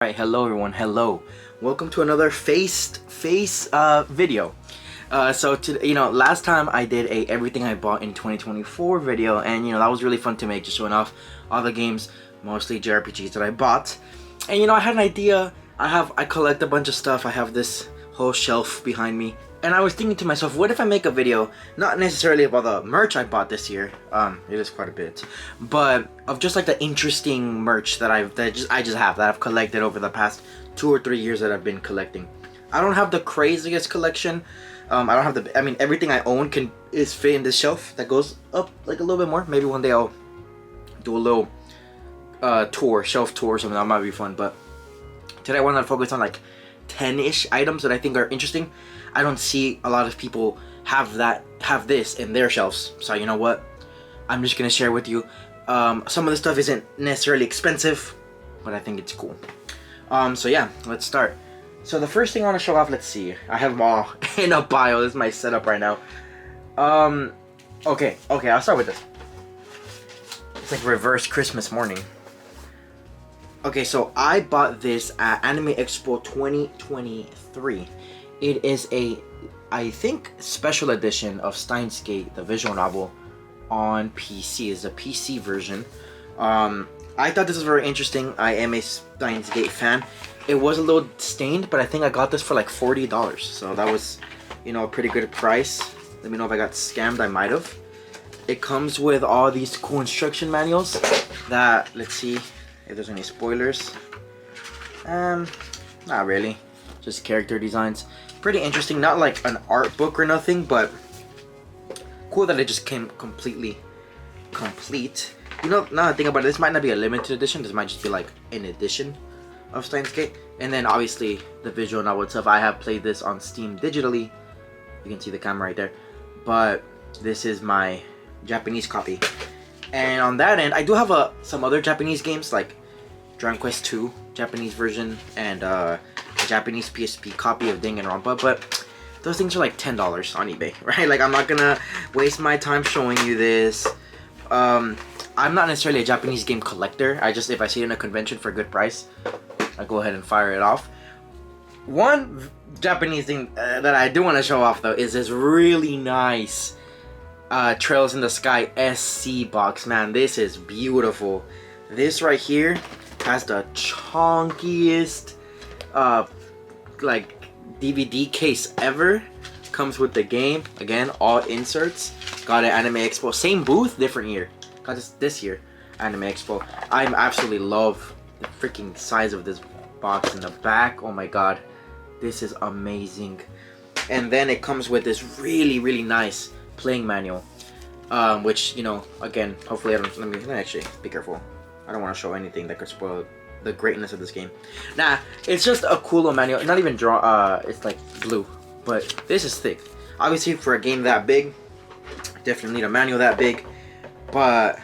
Alright, hello everyone, hello. Welcome to another face video. Last time I did a everything I bought in 2024 video, and that was really fun to make, just showing off all the games, mostly jrpgs that I bought. And I had an idea. I collect a bunch of stuff. I have this whole shelf behind me, and I was thinking to myself, what if I make a video not necessarily about the merch I bought this year, it is quite a bit, but of just like the interesting merch that I just have, that I've collected over the past 2 or 3 years that I've been collecting. I don't have the craziest collection. I don't have everything I own is fit in this shelf that goes up like a little bit more. Maybe one day I'll do a little shelf tour or something. That might be fun. But today I wanted to focus on like 10-ish items that I think are interesting. I don't see a lot of people have this in their shelves. So you know what? I'm just gonna share with you. Some of the stuff isn't necessarily expensive, but I think it's cool. So yeah, let's start. So the first thing I want to show off, let's see. I have them all in a pile. This is my setup right now. Okay, I'll start with this. It's like reverse Christmas morning. Okay, so I bought this at Anime Expo 2023. It is I think, special edition of Steins Gate, the visual novel, on PC. It's a PC version. I thought this was very interesting. I am a Steins Gate fan. It was a little stained, but I think I got this for like $40. So that was, a pretty good price. Let me know if I got scammed. I might have. It comes with all these cool instruction manuals that, let's see if there's any spoilers. Not really. Just character designs. Pretty interesting. Not like an art book or nothing, but cool that it just came completely complete. Now I think about it, this might not be a limited edition. This might just be like an edition of Steins Gate. And then obviously the visual novel itself. I have played this on Steam digitally. You can see the camera right there. But this is my Japanese copy. And on that end, I do have some other Japanese games like Dragon Quest 2 Japanese version and a Japanese PSP copy of Danganronpa, but those things are like $10 on eBay, right? Like, I'm not gonna waste my time showing you this. I'm not necessarily a Japanese game collector. If I see it in a convention for a good price, I go ahead and fire it off. One Japanese thing that I do want to show off though is this really nice Trails in the Sky SC box. Man, this is beautiful. This right here has the chunkiest like DVD case ever. Comes with the game. Again, all inserts. Got it at Anime Expo. Same booth, different year. Got this year, Anime Expo. I absolutely love the freaking size of this box in the back. Oh my god, this is amazing. And then it comes with this really nice playing manual, which again, hopefully let me actually be careful. I don't want to show anything that could spoil the greatness of this game. Nah, it's just a cool little manual. Not even it's like blue, but this is thick. Obviously, for a game that big, definitely need a manual that big. But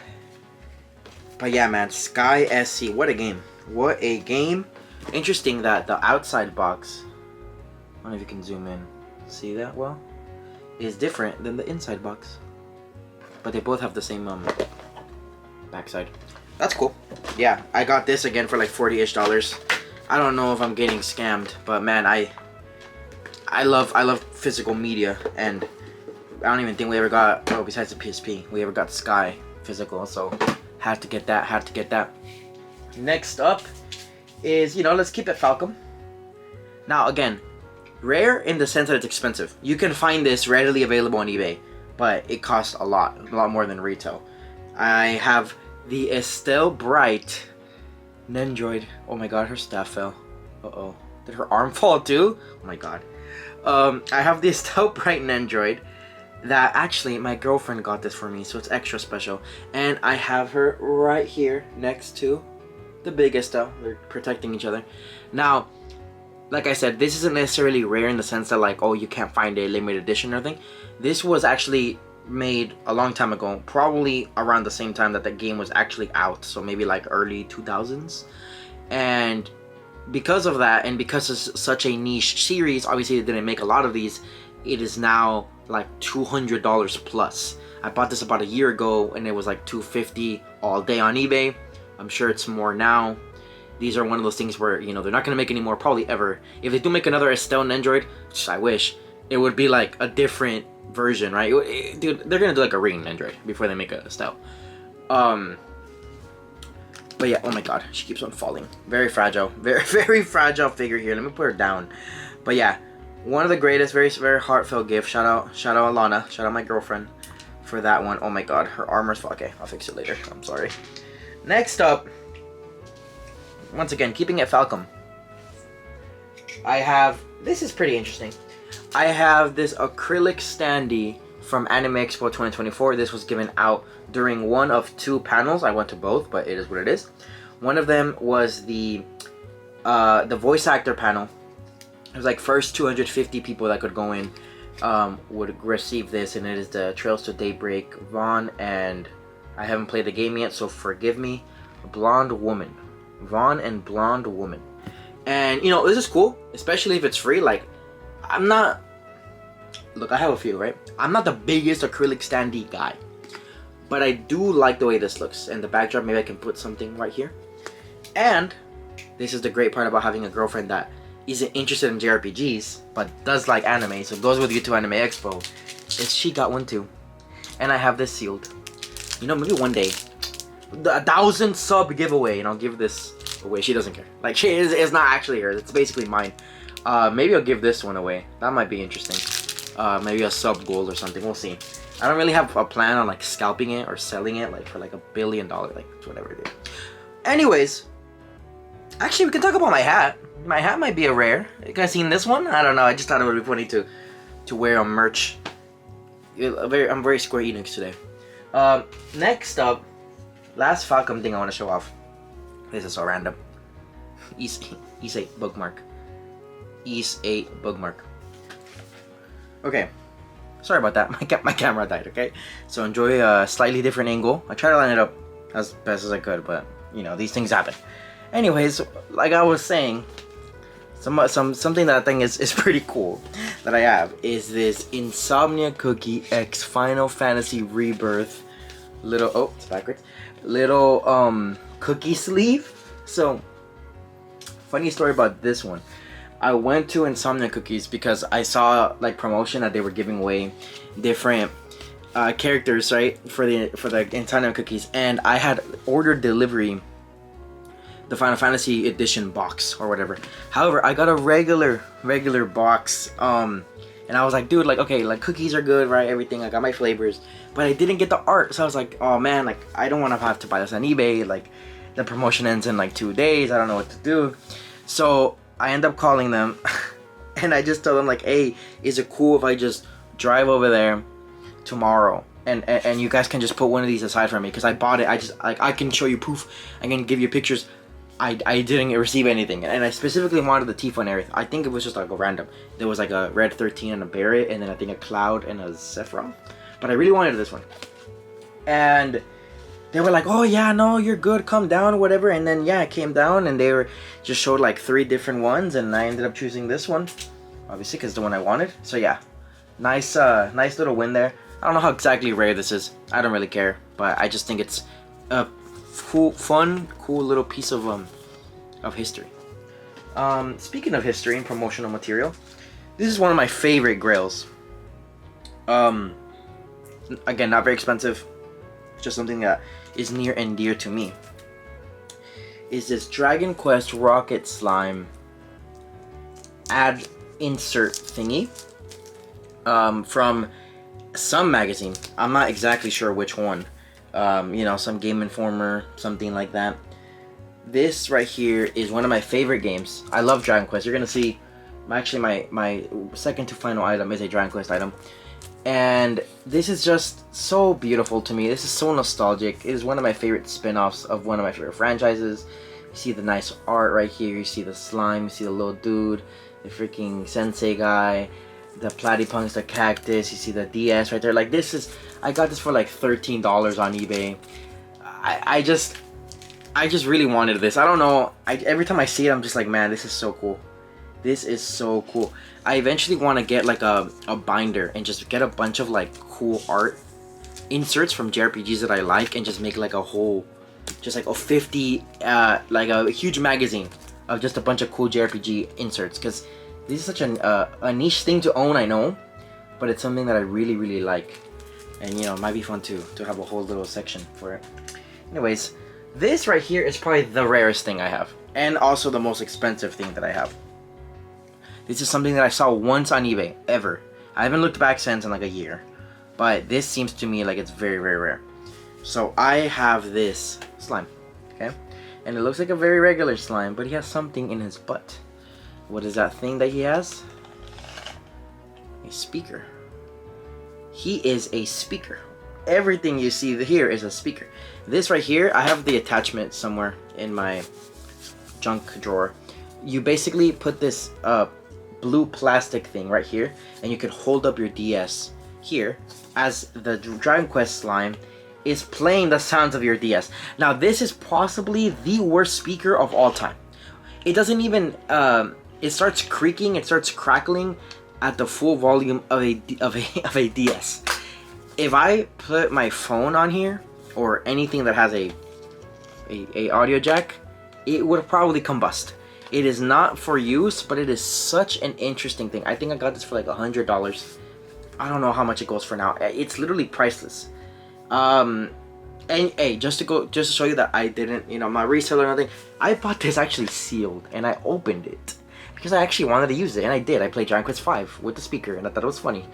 yeah, man, Sky SC, what a game! What a game! Interesting that the outside box, I don't know if you can zoom in, see that well, is different than the inside box. But they both have the same backside. That's cool. Yeah, I got this again for like $40-ish. I don't know if I'm getting scammed, but man, I love physical media, and I don't even think we ever got, besides the PSP, we ever got Sky physical, so had to get that. Next up is, let's keep it Falcom. Now again, rare in the sense that it's expensive. You can find this readily available on eBay, but it costs a lot more than retail. I have the Estelle Bright Nendroid. Oh my god, her staff fell. Uh-oh. Did her arm fall too? Oh my god. I have the Estelle Bright Nendroid that actually my girlfriend got this for me, so it's extra special. And I have her right here next to the big Estelle. They're protecting each other. Now, like I said, this isn't necessarily rare in the sense that like, oh, you can't find a limited edition or anything. This was actually made a long time ago, probably around the same time that the game was actually out, so maybe like early 2000s. And because of that, and because it's such a niche series, obviously they didn't make a lot of these, it is now like $200 plus. I bought this about a year ago and it was like $250 all day on eBay. I'm sure it's more now. these are one of those things where, you know, they're not gonna make any more probably ever. If they do make another Estelle Nendroid, which I wish, it would be like a different version, right? Dude, they're gonna do like a ring Nendroid before they make a Estelle. But yeah, oh my god, she keeps on falling. Very fragile, very fragile figure here. Let me put her down. But yeah, one of the greatest, very heartfelt gift. Shout out Alana, shout out my girlfriend for that one. Oh my god, her armor's okay. I'll fix it later. I'm sorry. Next up, once again, keeping it Falcom. I have, this is pretty interesting. I have this acrylic standee from Anime Expo 2024. This was given out during one of two panels. I went to both, but it is what it is. One of them was the voice actor panel. It was like first 250 people that could go in would receive this, and it is the Trails to Daybreak Vaughn, and I haven't played the game yet, so forgive me. Blonde Woman. Vaughn and Blonde Woman. And, you know, this is cool, especially if it's free. Like, I'm not... Look, I have a few, right? I'm not the biggest acrylic standee guy, but I do like the way this looks. And the backdrop, maybe I can put something right here. And this is the great part about having a girlfriend that isn't interested in JRPGs, but does like anime, so goes with you to Anime Expo, is she got one too. And I have this sealed. You know, maybe one day, the 1,000 sub giveaway, and I'll give this away. She doesn't care. Like, it's not actually hers. It's basically mine. Maybe I'll give this one away. That might be interesting. Maybe a sub gold or something. We'll see. I don't really have a plan on like scalping it or selling it like for like $1 billion, like whatever it is. Anyways, actually we can talk about my hat. My hat might be a rare. You guys seen this one? I don't know. I just thought it would be funny to wear on merch. I'm very Square Enix today. Next up, last Falcom thing I want to show off. This is so random. East 8 bookmark. East 8 bookmark. Okay, sorry about that. My camera died. Okay, so enjoy a slightly different angle. I tried to line it up as best as I could, but you know, these things happen. Anyways, like I was saying, something that I think is pretty cool that I have is this Insomnia Cookie X Final Fantasy Rebirth little, oh, it's backwards, little cookie sleeve. So funny story about this one. I went to Insomnia Cookies because I saw like promotion that they were giving away different characters, right, for the Insomnia Cookies, and I had ordered delivery the Final Fantasy edition box or whatever. However, I got a regular box, and I was like, dude, like, okay, like cookies are good, right, everything, I got my flavors, but I didn't get the art. So I was like, oh man, like I don't want to have to buy this on eBay, like the promotion ends in like 2 days, I don't know what to do. So I end up calling them and I just tell them like, hey, is it cool if I just drive over there tomorrow and you guys can just put one of these aside for me, because I bought it. I just, like, I can show you proof, I can give you pictures. I didn't receive anything, and I specifically wanted the Tifa and everything. I think it was just like a random. There was like a Red 13 and a Barret, and then I think a Cloud and a Sephiroth, but I really wanted this one. And they were like, oh yeah, no, you're good, come down, whatever. And then yeah, I came down and they were just showed like 3 different ones, and I ended up choosing this one, obviously because the one I wanted. So yeah, nice little win there. I don't know how exactly rare this is, I don't really care, but I just think it's a fun, cool little piece of history. Speaking of history and promotional material, this is one of my favorite grails. Again, not very expensive, just something that is near and dear to me. Is this Dragon Quest Rocket Slime ad insert thingy from some magazine. I'm not exactly sure which one. You know, some Game Informer, something like that. This right here is one of my favorite games. I love Dragon Quest. You're gonna see, actually my second to final item is a Dragon Quest item. And this is just so beautiful to me. This is so nostalgic. It is one of my favorite spin-offs of one of my favorite franchises. You see the nice art right here. You see the slime. You see the little dude, the freaking sensei guy, the platypunks, the cactus. You see the DS right there. Like, this is, I got this for like $13 on eBay. I just really wanted this. I don't know. Every time I see it, I'm just like, man, this is so cool. This is so cool. I eventually want to get like a binder and just get a bunch of like cool art inserts from JRPGs that I like, and just make like a whole just like a 50, like a huge magazine of just a bunch of cool JRPG inserts. Because this is such a niche thing to own, I know, but it's something that I really, really like. And you know, it might be fun too, to have a whole little section for it. Anyways, this right here is probably the rarest thing I have. And also the most expensive thing that I have. This is something that I saw once on eBay, ever. I haven't looked back since in like a year. But this seems to me like it's very, very rare. So I have this slime, okay? And it looks like a very regular slime, but he has something in his butt. What is that thing that he has? A speaker. He is a speaker. Everything you see here is a speaker. This right here, I have the attachment somewhere in my junk drawer. You basically put this blue plastic thing right here, and you could hold up your DS here as the Dragon Quest slime is playing the sounds of your DS. Now this is possibly the worst speaker of all time. It doesn't even it starts creaking, it starts crackling at the full volume of a DS. If I put my phone on here or anything that has a audio jack, it would probably combust. It is not for use, but it is such an interesting thing. I think I got this for like $100. I don't know how much it goes for now. It's literally priceless. And hey, just to show you that I didn't, you know, my reseller or nothing, I bought this actually sealed and I opened it because I actually wanted to use it, and I did. I played Dragon Quest V with the speaker and I thought it was funny.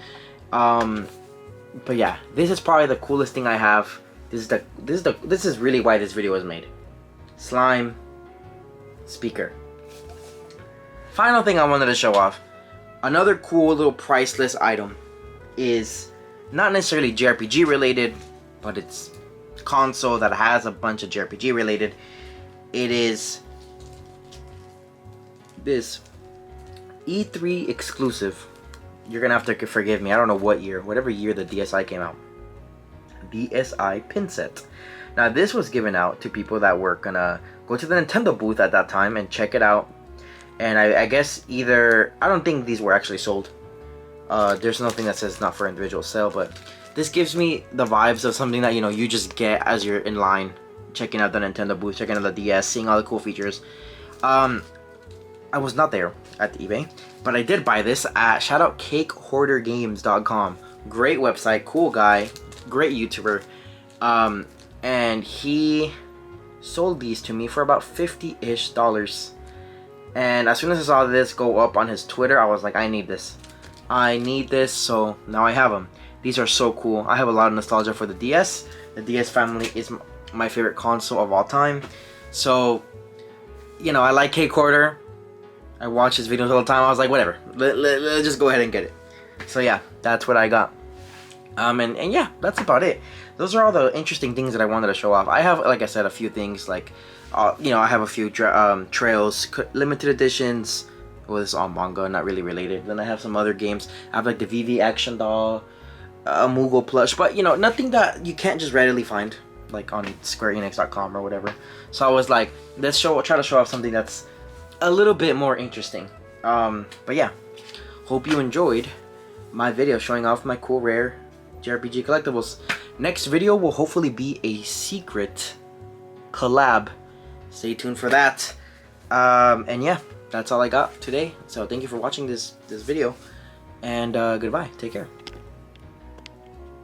But yeah, this is probably the coolest thing I have. This is really why this video was made. Slime speaker. Final thing I wanted to show off. Another cool little priceless item is not necessarily JRPG related, but it's console that has a bunch of JRPG related. It is this E3 exclusive. You're gonna have to forgive me, I don't know what year, whatever year the DSi came out. DSi pin set. Now this was given out to people that were gonna go to the Nintendo booth at that time and check it out. And I guess either, I don't think these were actually sold. There's nothing that says not for individual sale, but this gives me the vibes of something that, you know, you just get as you're in line checking out the Nintendo booth, checking out the DS, seeing all the cool features. I was not there at the eBay, but I did buy this at shoutoutcakehoardergames.com. Great website, cool guy, great YouTuber. And he sold these to me for about $50-ish. And as soon as I saw this go up on his Twitter, I was like, I need this. I need this, so now I have them. These are so cool. I have a lot of nostalgia for the DS. The DS family is my favorite console of all time. So, you know, I like Cake Hoarder. I watch his videos all the time. I was like, whatever. Let's just go ahead and get it. So yeah, that's what I got. And yeah, that's about it. Those are all the interesting things that I wanted to show off. I have, like I said, a few things like, you know, I have a few trails, limited editions. Well, this is all manga, not really related. Then I have some other games. I have like the VV Action Doll, a Moogle plush, but you know, nothing that you can't just readily find, like on SquareEnix.com or whatever. So I was like, let's try to show off something that's a little bit more interesting. But yeah, hope you enjoyed my video showing off my cool rare JRPG collectibles. Next video will hopefully be a secret collab. Stay tuned for that. And yeah, that's all I got today. So thank you for watching this video, and goodbye. Take care.